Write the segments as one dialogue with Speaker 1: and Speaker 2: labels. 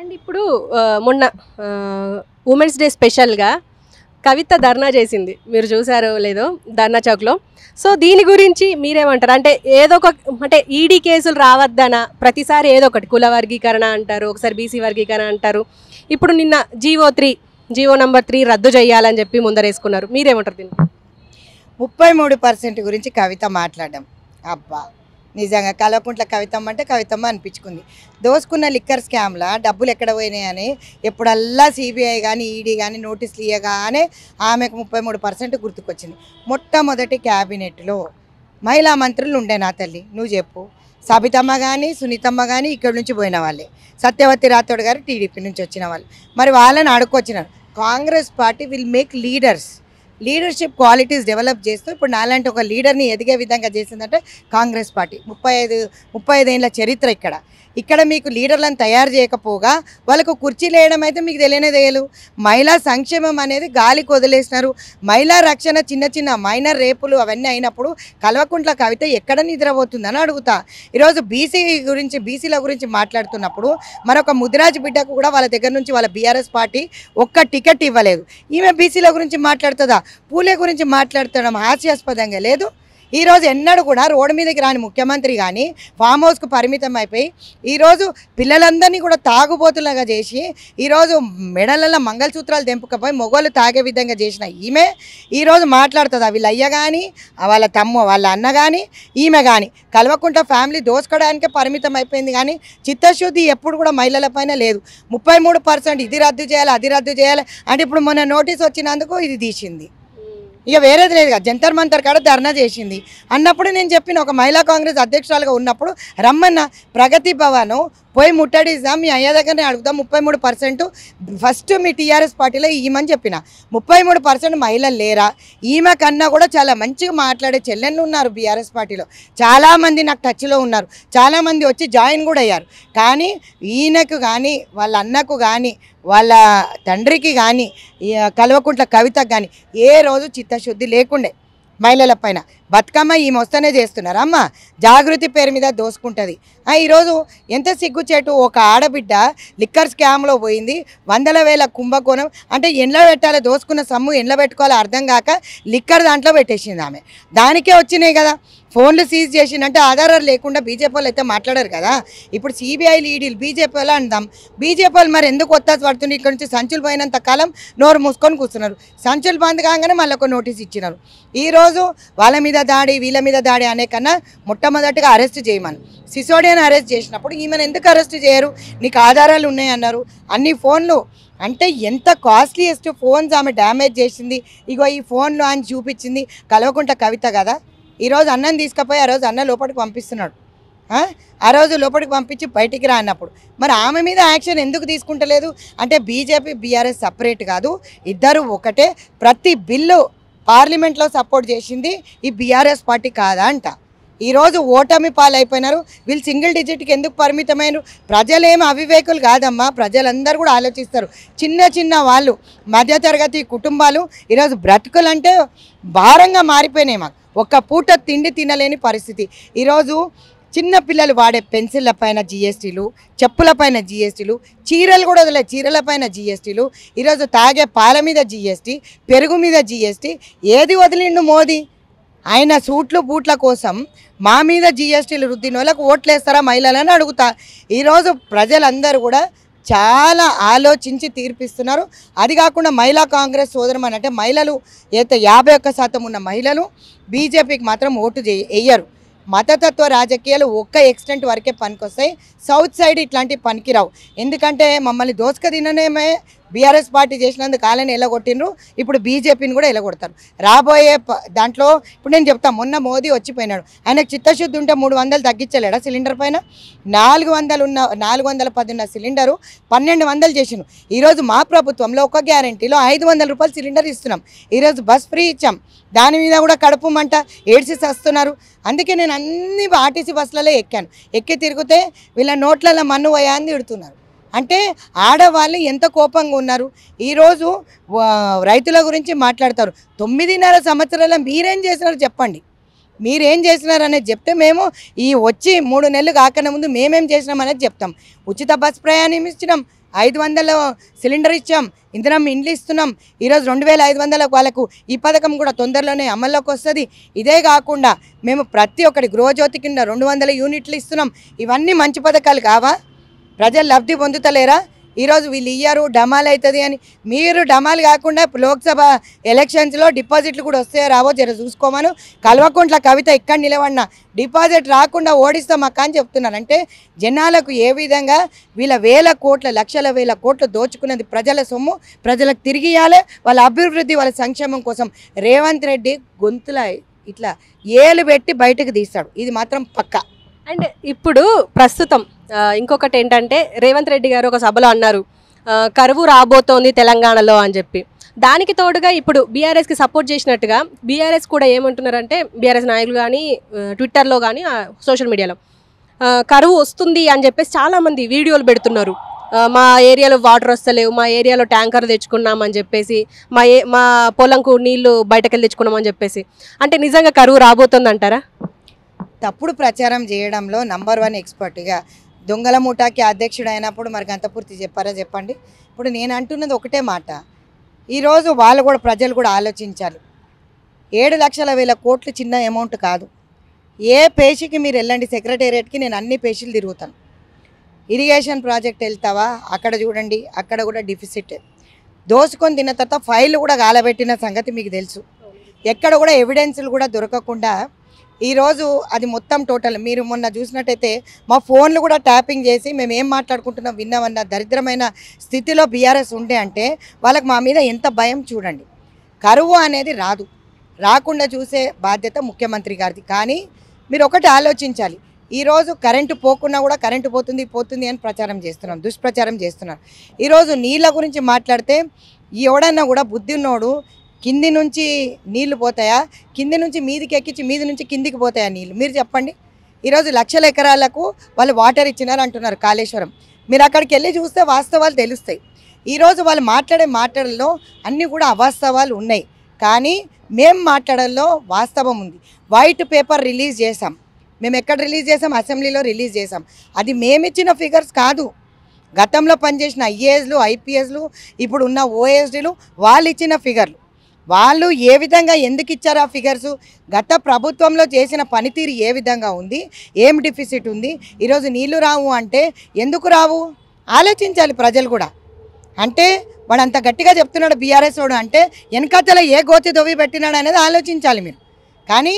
Speaker 1: And ఇప్పుడు మొన్న women's day స్పెషల్గా కవిత ధర్నా చేసింది, మీరు చూసారో లేదో ధర్నా చౌక్లో. సో దీని గురించి మీరేమంటారు? అంటే ఏదో ఒక అంటే ఈడీ కేసులు రావద్దనా, ప్రతిసారి ఏదో ఒకటి కుల వర్గీకరణ అంటారు, ఒకసారి బీసీ వర్గీకరణ అంటారు. ఇప్పుడు నిన్న జీవో నంబర్ 3 రద్దు చేయాలని చెప్పి ముందరేసుకున్నారు. మీరేమంటారు దీన్ని?
Speaker 2: 33% గురించి కవిత మాట్లాడడం, అబ్బా నిజంగా కల్వకుంట్ల కవితమ్మ అంటే కవితమ్మ అనిపించుకుంది. దోసుకున్న లిక్కర్ స్కామ్లా డబ్బులు ఎక్కడ పోయినాయని ఎప్పుడల్లా సిబిఐ కానీ ఈడీ కానీ నోటీసులు ఇవ్వగానే ఆమెకు 33% గుర్తుకొచ్చింది. మొట్టమొదటి క్యాబినెట్లో మహిళా మంత్రులు ఉండే, నా తల్లి నువ్వు చెప్పు. సబితమ్మ కానీ సునీతమ్మ కానీ ఇక్కడి నుంచి పోయిన వాళ్ళే, సత్యవతి రాథోడ్ గారు టీడీపీ నుంచి వచ్చిన వాళ్ళు. మరి వాళ్ళని అడుక్కొచ్చినారు. Congress party will make leadership qualities develop చేస్తూ ఇప్పుడు నాలాంటి ఒక లీడర్ని ఎదిగే విధంగా చేసిందంటే కాంగ్రెస్ పార్టీ. 35 ఏళ్ళ చరిత్ర ఇక్కడ మీకు లీడర్లను తయారు చేయకపోగా వాళ్ళకు కుర్చీలు వేయడం అయితే మీకు తెలియదు. మహిళా సంక్షేమం అనేది గాలికి వదిలేసినారు. మహిళా రక్షణ చిన్న మైనర్ రేపులు అవన్నీ అయినప్పుడు కల్వకుంట్ల కవిత ఎక్కడ నిద్రపోతుందని అడుగుతా. ఈరోజు బీసీల గురించి మాట్లాడుతున్నప్పుడు మరొక ముదిరాజు బిడ్డకు కూడా వాళ్ళ దగ్గర నుంచి వాళ్ళ బీఆర్ఎస్ పార్టీ ఒక్క టికెట్ ఇవ్వలేదు. ఈమె బీసీల గురించి మాట్లాడుతుందా? పూలే గురించి మాట్లాడటం హాస్యాస్పదంగా లేదు. ఈరోజు ఎన్నడూ కూడా రోడ్డు మీదకి రాని ముఖ్యమంత్రి కానీ ఫామ్ హౌస్కు పరిమితం అయిపోయి ఈరోజు పిల్లలందరినీ కూడా తాగుబోతులాగా చేసి ఈరోజు మెడలలో మంగళసూత్రాలు తెంపుకపోయి మొగోళ్ళు తాగే విధంగా చేసిన ఈమె ఈరోజు మాట్లాడుతుంది. వీళ్ళ అయ్య కానీ వాళ్ళ అన్న కానీ ఈమె కానీ కల్వకుంట్ల ఫ్యామిలీ దోసుకోవడానికే పరిమితం అయిపోయింది. కానీ చిత్తశుద్ధి ఎప్పుడు కూడా మహిళల పైన లేదు. 33% ఇది రద్దు చేయాలి, అది రద్దు చేయాలి అంటే ఇప్పుడు మొన్న నోటీస్ వచ్చినందుకు ఇది తీసింది. ఇక వేరేది లేదు కదా. జంతర్ మంతర్ కాడ ధర్నా చేసింది అన్నప్పుడు నేను చెప్పిన ఒక మహిళా కాంగ్రెస్ అధ్యక్షురాలుగా ఉన్నప్పుడు రమ్మన్న ప్రగతి భవన్ పోయి ముట్టడిద్దాం, మీ అయ్య దగ్గరనే అడుగుదాం. 33% ఫస్ట్ మీ టీఆర్ఎస్ పార్టీలో ఈమని చెప్పిన. 33% మహిళలు లేరా? ఈమె కన్నా కూడా చాలా మంచిగా మాట్లాడే చెల్లెళ్ళు ఉన్నారు బీఆర్ఎస్ పార్టీలో. చాలామంది నాకు టచ్లో ఉన్నారు, చాలామంది వచ్చి జాయిన్ కూడా అయ్యారు. కానీ ఈయనకు కానీ వాళ్ళ అన్నకు కానీ వాళ్ళ తండ్రికి కానీ కల్వకుంట్ల కవితకు కానీ ఏ రోజు చిత్తశుద్ధి లేకుండే. మహిళల పైన బతుకమ్మ ఈమె వస్తేనే చేస్తున్నారు. అమ్మ జాగృతి పేరు మీద దోసుకుంటుంది. ఈరోజు ఎంత సిగ్గుచేటు, ఒక ఆడబిడ్డ లిక్కర్ స్కామ్లో పోయింది, 100,000 కుంభకోణం అంటే ఎండ్లో పెట్టాలి, దోసుకున్న సమ్ము ఎండ్లో పెట్టుకోవాలో అర్థం కాక లిక్కర్ దాంట్లో పెట్టేసింది ఆమె. దానికే వచ్చినాయి కదా ఫోన్లు సీజ్ చేసిందంటే. ఆధారాలు లేకుండా బీజేపీ వాళ్ళు అయితే మాట్లాడారు కదా. ఇప్పుడు సిబిఐ ఈడీలు బీజేపీ వాళ్ళు అందాం. బీజేపీ వాళ్ళు మరి ఎందుకు ఒత్తాసు పడుతుంది? ఇక్కడ నుంచి సంచులు పోయినంత కాలం నోరు మూసుకొని కూర్చున్నారు. సంచులు బంద్ కాగానే మళ్ళీ ఒక నోటీస్ ఇచ్చినారు. ఈరోజు వాళ్ళ మీద దాడి వీళ్ళ మీద దాడి అనే కన్నా మొట్టమొదటిగా అరెస్ట్ చేయమని, సిసోడియాని అరెస్ట్ చేసినప్పుడు ఈమెను ఎందుకు అరెస్ట్ చేయరు? నీకు ఆధారాలు ఉన్నాయన్నారు. అన్ని ఫోన్లు అంటే ఎంత కాస్ట్లీయెస్ట్ ఫోన్స్ ఆమె డ్యామేజ్ చేసింది. ఇగో ఈ ఫోన్లు అని చూపించింది కల్వకుంట్ల కవిత కదా. ఈరోజు అన్నం తీసుకుపోయి ఆ రోజు అన్న లోపలికి పంపిస్తున్నాడు. ఆ రోజు లోపలికి పంపించి బయటికి రా అన్నప్పుడు మరి ఆమె మీద యాక్షన్ ఎందుకు తీసుకుంటలేదు? అంటే బీజేపీ బీఆర్ఎస్ సపరేట్ కాదు, ఇద్దరు ఒకటే. ప్రతి బిల్లు పార్లమెంట్లో సపోర్ట్ చేసింది ఈ బీఆర్ఎస్ పార్టీ కాదా అంట. ఈరోజు ఓటమి పాలైపోయినారు. వీళ్ళు సింగిల్ డిజిట్కి ఎందుకు పరిమితమైనారు? ప్రజలేమి అవివేకులు కాదమ్మా, ప్రజలందరూ కూడా ఆలోచిస్తారు. చిన్న వాళ్ళు మధ్యతరగతి కుటుంబాలు ఈరోజు బ్రతుకులంటే భారంగా మారిపోయినాయి. మాకు ఒక్క పూట తిండి తినలేని పరిస్థితి. ఈరోజు చిన్న పిల్లలు వాడే పెన్సిళ్ళ పైన జిఎస్టీలు, చెప్పుల పైన జిఎస్టీలు, చీరలు కూడా వదిలే చీరల పైన జిఎస్టీలు, ఈరోజు తాగే పాల మీద జిఎస్టీ, పెరుగు మీద జిఎస్టీ. ఏది వదిలిండు మోదీ? ఆయన సూట్లు బూట్ల కోసం మా మీద జిఎస్టీలు రుద్దిన వాళ్ళకు ఓట్లేస్తారా మహిళలని అడుగుతా. ఈరోజు ప్రజలందరూ కూడా చాలా ఆలోచించి తీర్పిస్తున్నారు. అది కాకుండా మహిళా కాంగ్రెస్ సోదరమని అంటే మహిళలు అయితే 51% ఉన్న మహిళలు బీజేపీకి మాత్రం ఓటు వేయరు. మతతత్వ రాజకీయాలు ఒక్క ఎక్స్టెంట్ వరకే పనికొస్తాయి. సౌత్ సైడ్ ఇట్లాంటివి పనికిరావు. ఎందుకంటే మమ్మల్ని దోసుక తిననేమే బీఆర్ఎస్ పార్టీ చేసినందుకు వాళ్ళని ఎలగొట్టినరు, ఇప్పుడు బీజేపీని కూడా ఎలగొడతారు. రాబోయే దాంట్లో ఇప్పుడు నేను చెప్తాను, మొన్న మోదీ వచ్చిపోయినాడు. ఆయనకు చిత్తశుద్ధి ఉంటే 300 తగ్గించలేడా సిలిండర్ పైన? 410 ఉన్న సిలిండరు 1200 చేసిను. ఈరోజు మా ప్రభుత్వంలో ఒక గ్యారంటీలో 500 రూపాయలు సిలిండర్ ఇస్తున్నాం. ఈరోజు బస్ ఫ్రీ ఇచ్చాం. దాని మీద కూడా కడుపు మంట ఏడ్చి వస్తున్నారు. అందుకే నేను అన్ని ఆర్టీసీ బస్సులలో ఎక్కి తిరిగితే వీళ్ళ నోట్లలో మన్ను వయా అని తిడుతున్నారు. అంటే ఆడవాళ్ళు ఎంత కోపంగా ఉన్నారు. ఈరోజు రైతుల గురించి మాట్లాడతారు. 9.5 సంవత్సరాల మీరేం చేసినారు చెప్పండి. మీరేం చేసినారనేది చెప్తే మేము ఈ వచ్చి 3 నెలలు కాకనే ముందు మేమేం చేసినాం అనేది చెప్తాం. ఉచిత బస్ ప్రయాణం ఇచ్చినాం, 500 సిలిండర్ ఇచ్చాం, ఇంధనం ఇండ్లు ఇస్తున్నాం. ఈరోజు 2500 వాళ్ళకు ఈ పథకం కూడా తొందరలోనే అమల్లోకి వస్తుంది. ఇదే కాకుండా మేము ప్రతి ఒక్కటి గృహజ్యోతి కింద 200 యూనిట్లు ఇస్తున్నాం. ఇవన్నీ మంచి పథకాలు కావా? ప్రజలు లబ్ధి పొందుతలేరా? ఈరోజు వీళ్ళు ఇయ్యారు డమాల్ అవుతుంది అని. మీరు డమాల్ కాకుండా లోక్సభ ఎలక్షన్స్లో డిపాజిట్లు కూడా వస్తాయో రావో జర చూసుకోమను. కల్వకుంట్ల కవిత ఇక్కడ నిలబడినా డిపాజిట్ రాకుండా ఓడిస్తాం అక్క అని చెప్తున్నారు. అంటే జనాలకు ఏ విధంగా వీళ్ళ లక్షల వేల కోట్లు దోచుకున్నది ప్రజల సొమ్ము ప్రజలకు తిరిగి ఇవ్వాలి. వాళ్ళ అభివృద్ధి వాళ్ళ సంక్షేమం కోసం రేవంత్ రెడ్డి గొంతుల ఇట్లా ఏలు పెట్టి బయటకు తీస్తాడు. ఇది మాత్రం పక్కా.
Speaker 1: అండ్ ఇప్పుడు ప్రస్తుతం ఇంకొకటి ఏంటంటే రేవంత్ రెడ్డి గారు ఒక సభలో అన్నారు కరువు రాబోతోంది తెలంగాణలో అని చెప్పి. దానికి తోడుగా ఇప్పుడు బీఆర్ఎస్కి సపోర్ట్ చేసినట్టుగా బీఆర్ఎస్ కూడా ఏమంటున్నారంటే బీఆర్ఎస్ నాయకులు కానీ ట్విట్టర్లో కానీ సోషల్ మీడియాలో కరువు వస్తుంది అని చెప్పేసి చాలామంది వీడియోలు పెడుతున్నారు. మా ఏరియాలో వాటర్ వస్తలేవు, మా ఏరియాలో ట్యాంకర్ తెచ్చుకున్నామని చెప్పేసి, మా పొలంకు నీళ్లు బయటకెళ్ళి తెచ్చుకున్నామని చెప్పేసి. అంటే నిజంగా కరువు రాబోతుంది అంటారా?
Speaker 2: తప్పుడు ప్రచారం చేయడంలో నంబర్ 1 ఎక్స్పర్ట్గా దొంగల ముఠాకి అధ్యక్షుడు అయినప్పుడు మరి గంతపూర్తి చెప్పారా చెప్పండి. ఇప్పుడు నేను అంటున్నది ఒకటే మాట. ఈరోజు వాళ్ళు కూడా ప్రజలు కూడా ఆలోచించాలి. 7,00,000 కోట్లు చిన్న అమౌంట్ కాదు. ఏ పేషీకి మీరు వెళ్ళండి సెక్రటేరియట్కి, నేను అన్ని పేషీలు తిరుగుతాను. ఇరిగేషన్ ప్రాజెక్ట్ వెళ్తావా అక్కడ చూడండి, అక్కడ కూడా డిఫిసిట్. దోసుకొని తిన్న తర్వాత ఫైల్ కూడా గాలబెట్టిన సంగతి మీకు తెలుసు. ఎక్కడ కూడా ఎవిడెన్స్లు కూడా దొరకకుండా ఈరోజు అది మొత్తం టోటల్ మీరు మొన్న చూసినట్టయితే మా ఫోన్లు కూడా ట్యాపింగ్ చేసి మేము ఏం మాట్లాడుకుంటున్నాం విన్నామన్న దరిద్రమైన స్థితిలో బీఆర్ఎస్ ఉండే అంటే వాళ్ళకి మా మీద ఎంత భయం చూడండి. కరువు అనేది రాకుండా చూసే బాధ్యత ముఖ్యమంత్రి గారిది. కానీ మీరు ఒకటి ఆలోచించాలి. ఈరోజు కరెంటు పోకున్నా కూడా కరెంటు పోతుంది అని ప్రచారం చేస్తున్నాం, దుష్ప్రచారం చేస్తున్నారు. ఈరోజు నీళ్ళ గురించి మాట్లాడితే ఎవడన్నా కూడా బుద్ధి ఉన్నోడు కింది నుంచి నీళ్లు పోతాయా, కింది నుంచి మీదికి ఎక్కించి మీది నుంచి కిందికి పోతాయా నీళ్ళు? మీరు చెప్పండి. ఈరోజు లక్షల ఎకరాలకు వాళ్ళు వాటర్ ఇచ్చినారు అంటున్నారు కాళేశ్వరం. మీరు అక్కడికి వెళ్ళి చూస్తే వాస్తవాలు తెలుస్తాయి. ఈరోజు వాళ్ళు మాట్లాడే మాటల్లో అన్నీ కూడా అవాస్తవాలు ఉన్నాయి. కానీ మేము మాట్లాడల్లో వాస్తవం ఉంది. వైట్ పేపర్ రిలీజ్ చేసాం. మేము ఎక్కడ రిలీజ్ చేసాం? అసెంబ్లీలో రిలీజ్ చేసాం. అది మేమిచ్చిన ఫిగర్స్ కాదు. గతంలో పనిచేసిన ఐఏఎస్లు ఐపీఎస్లు ఇప్పుడు ఉన్న ఓఎస్డీలు వాళ్ళు ఇచ్చిన ఫిగర్లు. వాళ్ళు ఏ విధంగా ఎందుకు ఇచ్చారు ఆ ఫిగర్స్, గత ప్రభుత్వంలో చేసిన పనితీరు ఏ విధంగా ఉంది, ఏం డిఫిసిట్ ఉంది, ఈరోజు నీళ్లు రావు అంటే ఎందుకు రావు ఆలోచించాలి ప్రజలు కూడా. అంటే వాడు అంత గట్టిగా చెప్తున్నాడు బీఆర్ఎస్ వాడు అంటే వెనకాతల ఏ గోతి దొవ్వి పెట్టినాడు అనేది ఆలోచించాలి మీరు. కానీ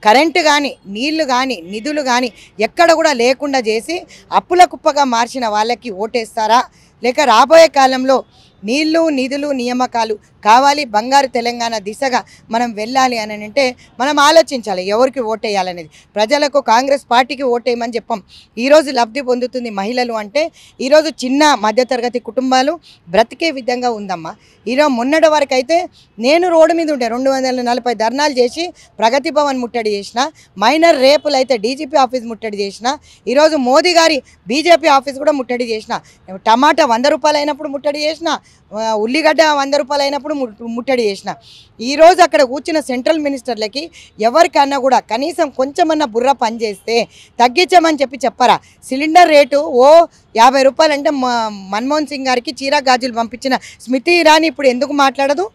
Speaker 2: కరెంటు కానీ నీళ్లు కానీ నిధులు కానీ ఎక్కడ కూడా లేకుండా చేసి అప్పుల కుప్పగా మార్చిన వాళ్ళకి ఓటేస్తారా, లేక రాబోయే కాలంలో నీళ్లు నిధులు నియామకాలు కావాలి, బంగారు తెలంగాణ దిశగా మనం వెళ్ళాలి అని అంటే మనం ఆలోచించాలి ఎవరికి ఓటేయాలనేది. ప్రజలకు కాంగ్రెస్ పార్టీకి ఓటేయమని చెప్పాం. ఈరోజు లబ్ధి పొందుతుంది మహిళలు అంటే ఈరోజు చిన్న మధ్యతరగతి కుటుంబాలు బ్రతికే విధంగా ఉందమ్మా. ఈరోజు మొన్నటి వరకు అయితే నేను రోడ్డు మీద ఉంటే 240 ధర్నాలు చేసి ప్రగతి భవన్ ముట్టడి చేసిన, మైనర్ రేపులు అయితే డీజీపీ ఆఫీస్ ముట్టడి చేసిన, ఈరోజు మోదీ గారి బీజేపీ ఆఫీస్ కూడా ముట్టడి చేసిన, టమాటా 100 రూపాయలు అయినప్పుడు ముట్టడి చేసిన, ఉల్లిగడ్డ 100 రూపాయలు అయినప్పుడు ముట్టడి చేసిన. ఈరోజు అక్కడ కూర్చున్న సెంట్రల్ మినిస్టర్లకి ఎవరికన్నా కూడా కనీసం కొంచెమన్నా బుర్ర పనిచేస్తే తగ్గించమని చెప్పారా? సిలిండర్ రేటు 50 రూపాయలు అంటే మన్మోహన్ సింగ్ గారికి చీరా గాజులు పంపించిన స్మృతి ఇరానీ ఇప్పుడు ఎందుకు మాట్లాడదు?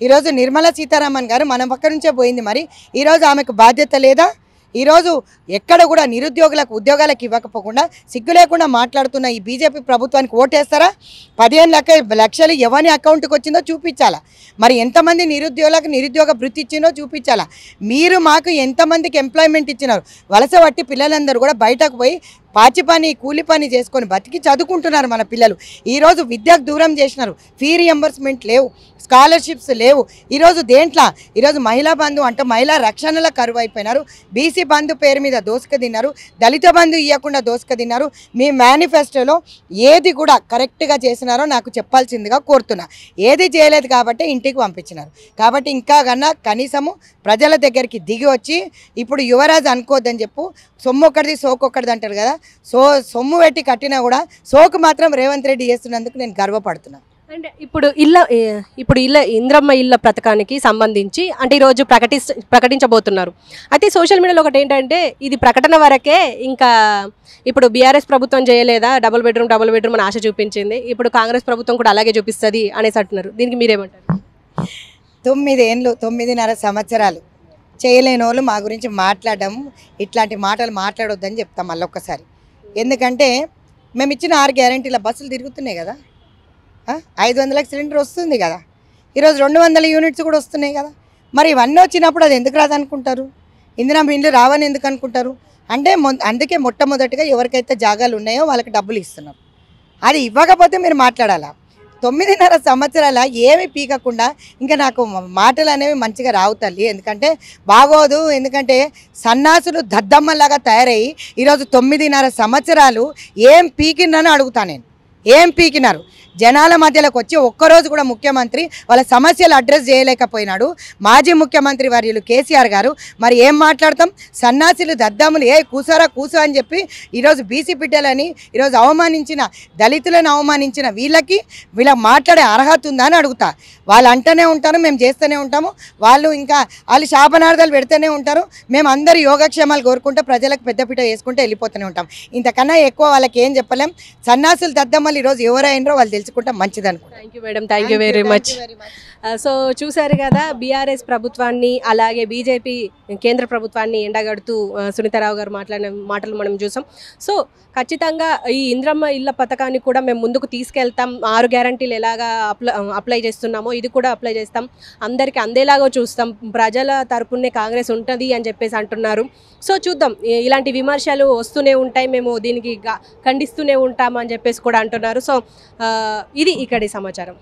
Speaker 2: ఈరోజు నిర్మలా సీతారామన్ గారు మన పక్క నుంచే పోయింది. మరి ఈరోజు ఆమెకు బాధ్యత లేదా? ఈరోజు ఎక్కడ కూడా నిరుద్యోగులకు ఉద్యోగాలకు ఇవ్వకపోకుండా సిగ్గు లేకుండా మాట్లాడుతున్న ఈ బీజేపీ ప్రభుత్వానికి ఓటేస్తారా? 15 లక్షలు ఎవరి అకౌంట్కి వచ్చిందో చూపించాలా. మరి ఎంతమంది నిరుద్యోగులకు నిరుద్యోగ భృతి ఇచ్చిందో చూపించాలా. మీరు మాకు ఎంతమందికి ఎంప్లాయ్మెంట్ ఇచ్చినారు? వలస పట్టి పిల్లలందరూ కూడా బయటకు పోయి పాచి పని కూలి పని చేసుకొని బతికి చదువుకుంటున్నారు మన పిల్లలు. ఈరోజు విద్యకు దూరం చేసినారు. ఫీ రియంబర్స్మెంట్ లేవు, స్కాలర్షిప్స్ లేవు. ఈరోజు దేంట్లో ఈరోజు మహిళా బంధు అంటే మహిళా రక్షణల కరువు అయిపోయినారు. బీసీ బంధు పేరు మీద దోసుక తిన్నారు, దళిత బంధు ఇవ్వకుండా దోసుక తిన్నారు. మీ మేనిఫెస్టోలో ఏది కూడా కరెక్ట్గా చేసినారో నాకు చెప్పాల్సిందిగా కోరుతున్నా. ఏది చేయలేదు కాబట్టి ఇంటికి పంపించినారు. కాబట్టి ఇంకా కన్నా కనీసము ప్రజల దగ్గరికి దిగి వచ్చి ఇప్పుడు యువరాజు అనుకోవద్దని చెప్పు. సొమ్ము ఒకటిది సోకు ఒకటిది అంటారు కదా, సొమ్ము పెట్టి కట్టినా కూడా సోకు మాత్రం రేవంత్ రెడ్డి చేస్తున్నందుకు నేను గర్వపడుతున్నాను.
Speaker 1: అంటే ఇప్పుడు ఇంద్రమ్మ ఇళ్ళ పథకానికి సంబంధించి అంటే ఈరోజు ప్రకటించబోతున్నారు. అయితే సోషల్ మీడియాలో ఒకటి ఏంటంటే ఇది ప్రకటన వరకే, ఇంకా ఇప్పుడు బీఆర్ఎస్ ప్రభుత్వం చేయలేదా డబుల్ బెడ్రూమ్ అని ఆశ చూపించింది, ఇప్పుడు కాంగ్రెస్ ప్రభుత్వం కూడా అలాగే చూపిస్తుంది అనేసి అంటున్నారు. దీనికి మీరేమంటారు?
Speaker 2: 9 ఏండ్లు 9.5 సంవత్సరాలు చేయలేని వాళ్ళు మా గురించి మాట్లాడడం, ఇట్లాంటి మాటలు మాట్లాడొద్దని చెప్తాం మళ్ళొక్కసారి. ఎందుకంటే మేము ఇచ్చిన 6 గ్యారెంటీల బస్సులు తిరుగుతున్నాయి కదా, 500లకు సిలిండర్ వస్తుంది కదా, ఈరోజు 200 యూనిట్స్ కూడా వస్తున్నాయి కదా. మరి ఇవన్నీ వచ్చినప్పుడు అది ఎందుకు రాదనుకుంటారు? ఇందిరమ్మ ఇండ్లు రావని ఎందుకు అనుకుంటారు? అంటే అందుకే మొట్టమొదటిగా ఎవరికైతే జాగాలు ఉన్నాయో వాళ్ళకి డబ్బులు ఇస్తున్నారు. అది ఇవ్వకపోతే మీరు మాట్లాడాలా? 9.5 సంవత్సరాల ఏమి పీకకుండా ఇంకా నాకు మాటలు అనేవి మంచిగా రావు తల్లి, ఎందుకంటే బాగోదు. ఎందుకంటే సన్నాసులు దద్దమ్మలాగా తయారయ్యి ఈరోజు 9.5 సంవత్సరాలు ఏం పీకిందని అడుగుతా నేను. ఏం పీకినారు? జనాల మధ్యలోకి వచ్చి ఒక్కరోజు కూడా ముఖ్యమంత్రి వాళ్ళ సమస్యలు అడ్రస్ చేయలేకపోయినాడు మాజీ ముఖ్యమంత్రి వర్యులు కేసీఆర్ గారు. మరి ఏం మాట్లాడతాం? సన్నాసిలు దద్దములు కూసారా కూసా అని చెప్పి ఈరోజు బీసీ బిడ్డలని ఈరోజు అవమానించిన, దళితులను అవమానించిన వీళ్ళ మాట్లాడే అర్హత ఉందా అని అడుగుతా. వాళ్ళు అంటూనే ఉంటారు, మేము చేస్తూనే ఉంటాము. వాళ్ళు శాపనార్థాలు పెడుతూనే ఉంటారు. మేము అందరూ యోగక్షేమాలు కోరుకుంటూ ప్రజలకు పెద్దపీట వేసుకుంటూ వెళ్ళిపోతూనే ఉంటాం. ఇంతకన్నా ఎక్కువ వాళ్ళకి ఏం చెప్పలేం. సన్నాసులు దద్దమ్మలు ఈరోజు ఎవరైనరో వాళ్ళు తెలుసుకుంటే మంచిది అనుకుంటా.
Speaker 1: Thank you madam, thank you very much. So చూశారు కదా, బీఆర్ఎస్ ప్రభుత్వాన్ని అలాగే బీజేపీ కేంద్ర ప్రభుత్వాన్ని ఎండగడుతూ సునీతారావు గారు మాట్లాడిన మాటలు మనం చూసాం. సో ఖచ్చితంగా ఈ ఇంద్రమ్మ ఇళ్ళ పథకాన్ని కూడా మేము ముందుకు తీసుకెళ్తాం. 6 గ్యారంటీలు ఎలాగా అప్లై చేస్తున్నామో ఇది కూడా అప్లై చేస్తాం, అందరికీ అందేలాగా చూస్తాం, ప్రజల తరపునే కాంగ్రెస్ ఉంటుంది అని చెప్పేసి అంటున్నారు. సో చూద్దాం, ఇలాంటి విమర్శలు వస్తూనే ఉంటాయి, మేము దీనికి ఖండిస్తూనే ఉంటాం అని చెప్పేసి కూడా అంటున్నారు. సో ఇది ఇక్కడి సమాచారం.